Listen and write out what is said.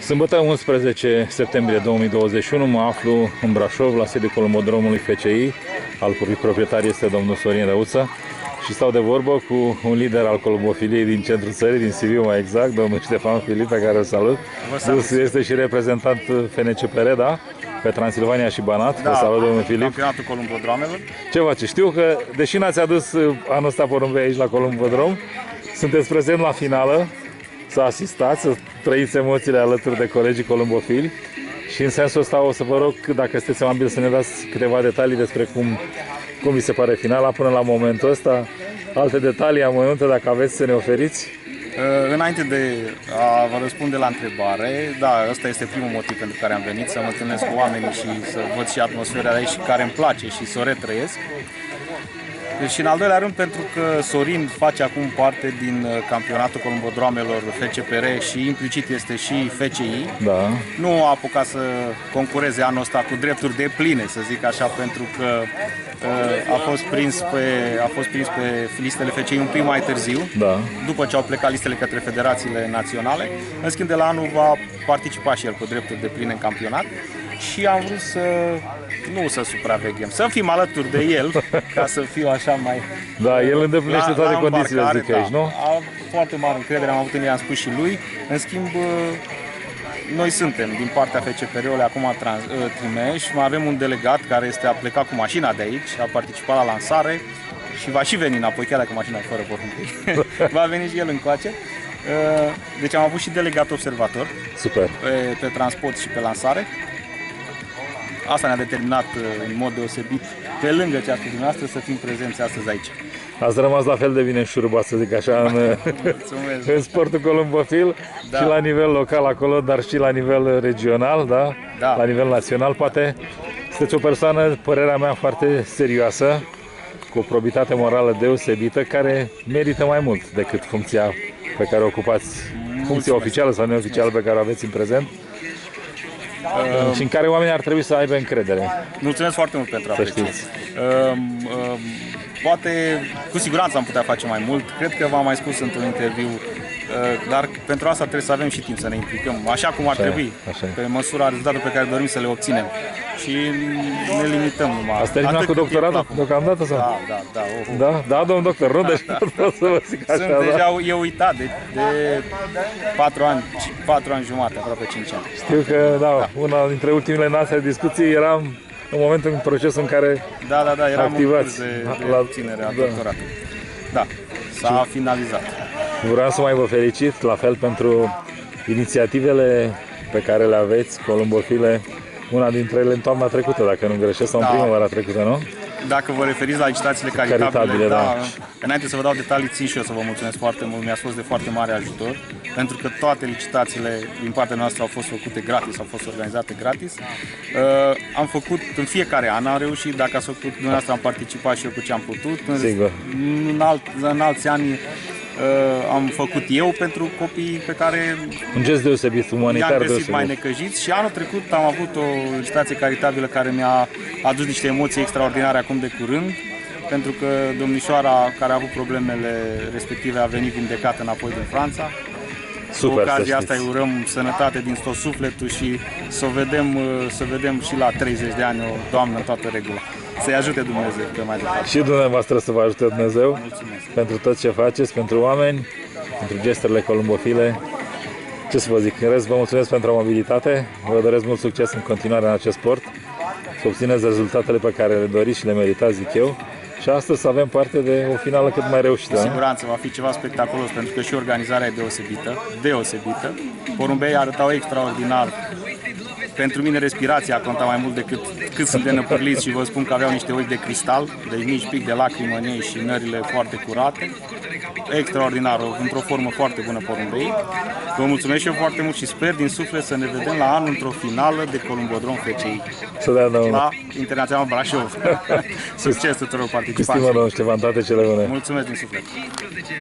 Sâmbătă 11 septembrie 2021 mă aflu în Brașov, la sediul Columbodromului FCI, al proprietari este domnul Sorin Răuță și stau de vorbă cu un lider al columbofiliei din centrul țării, din Sibiu mai exact, domnul Ștefan Filip, pe care îl salut. Este și reprezentant FNCPR, da? Pe Transilvania și Banat. Da, salut, domnul Filip. Campionatul Columbodromelor. Ce face? Știu că, deși n-ați adus anul ăsta porumbei aici la Columbodrom, sunteți prezent la finală, să asistați, să trăiți emoțiile alături de colegii columbofili și în sensul ăsta o să vă rog, dacă sunteți amabil, să ne dați câteva detalii despre cum vi se pare finala până la momentul ăsta, alte detalii amănunte dacă aveți să ne oferiți. Înainte de a vă răspunde la întrebare, da, ăsta este primul motiv pentru care am venit, să mă întâlnesc cu oamenii și să văd și atmosfera de aici care îmi place și să o retrăiesc. Și în al doilea rând pentru că Sorin face acum parte din campionatul Columbodromelor FCPR și implicit este și FCI. Da. Nu a apucat să concureze anul ăsta cu drepturi de pline, să zic așa, pentru că a fost prins pe listele FCI un pic mai târziu, Da. după ce au plecat listele către federațiile naționale. În schimb, de la anul va participa și el cu drepturi de pline în campionat și am vrut nu să supraveghem, să fim alături de el, ca să fiu așa mai... Da, el îndeplinește toate condițiile, zic aici, nu? Am foarte mare încredere, am avut în el, am spus și lui. În schimb, noi suntem din partea FCPR-ului acum trimeși, mai avem un delegat care a plecat cu mașina de aici, a participat la lansare și va și veni înapoi, chiar dacă mașina e fără porumbei. Va veni și el încoace. Deci am avut și delegat observator. Super. Pe transport și pe lansare. Asta ne-a determinat în mod deosebit, pe lângă ce a spus dumneavoastră, să fim prezenți astăzi aici. Ați rămas la fel de bine în șurba, să zic așa, în sportul columbofil, da. Și la nivel local acolo, dar și la nivel regional, da? Da. La nivel național. Poate sunteți o persoană, părerea mea, foarte serioasă, cu o probitate morală deosebită, care merită mai mult decât funcția pe care o ocupați, funcția oficială sau neoficială pe care o aveți în prezent. Și în care oamenii ar trebui să aibă încredere. Mulțumesc foarte mult pentru apreciere. Poate, cu siguranță am putea face mai mult. Cred că v-am mai spus într-un interviu, dar pentru asta trebuie să avem și timp să ne implicăm, așa cum ar trebui, pe măsura rezultatului pe care dorim să le obținem. Și ne limităm numai. Ați terminat cu doctoratul deocamdată? Sau? Da. Da, domnul doctor, nu? Deci pot să vă zic așa. Sunt deja uitat de 4 ani jumate, aproape 5 ani. Știu că, da, una dintre ultimele noastre discuții eram în momentul, în procesul în care eram activați de obținere a doctoratului. Da, s-a finalizat. Vreau să mai vă felicit, la fel, pentru inițiativele pe care le aveți, columbofile, una dintre ele în toamna trecută, dacă nu greșesc, sau în primăvara trecută, nu? Dacă vă referiți la licitațiile caritabile, înainte să vă dau detalii, țin și eu să vă mulțumesc foarte mult, mi-a fost de foarte mare ajutor, pentru că toate licitațiile din partea noastră au fost făcute gratis, au fost organizate gratis. Am făcut în fiecare an, am reușit, dacă ați făcut dumneavoastră, am participat și eu cu ce am putut. În alți ani am făcut eu pentru copiii pe care un gest deosebit, umanitar i-am găsit deosebit. mai necăjiți și anul trecut am avut o licitație caritabilă care mi-a adus niște emoții extraordinare acum de curând, pentru că domnișoara care a avut problemele respective a venit vindecată înapoi din Franța. Super, cu ocazia asta îi urăm sănătate din tot sufletul și să vedem și la 30 de ani o doamnă în toată regula. Să-i ajute Dumnezeu pe mai departe. Și dumneavoastră să vă ajute Dumnezeu. Mulțumesc. Pentru tot ce faceți, pentru oameni, pentru gesturile columbofile. Ce să vă zic, în rest vă mulțumesc pentru amabilitate, vă doresc mult succes în continuare în acest sport, să obțineți rezultatele pe care le doriți și le meritați, zic eu. Și astăzi să avem parte de o finală cât mai reușită. Cu siguranță va fi ceva spectaculos, pentru că și organizarea e deosebită. Porumbeii arătau extraordinar. Pentru mine respirația conta mai mult decât cât sunt de năpârliți și vă spun că aveau niște ochi de cristal, deci nici pic de lacrimă în ei și nările foarte curate. Extraordinar, într-o formă foarte bună porumbeii. Vă mulțumesc și eu foarte mult și sper din suflet să ne vedem la anul într-o finală de Columbodrom FCI. La Internațional Brașov. Succes tuturor participanților. Cu stimă, domnul Ștefan, toate cele bune. Mulțumesc din suflet.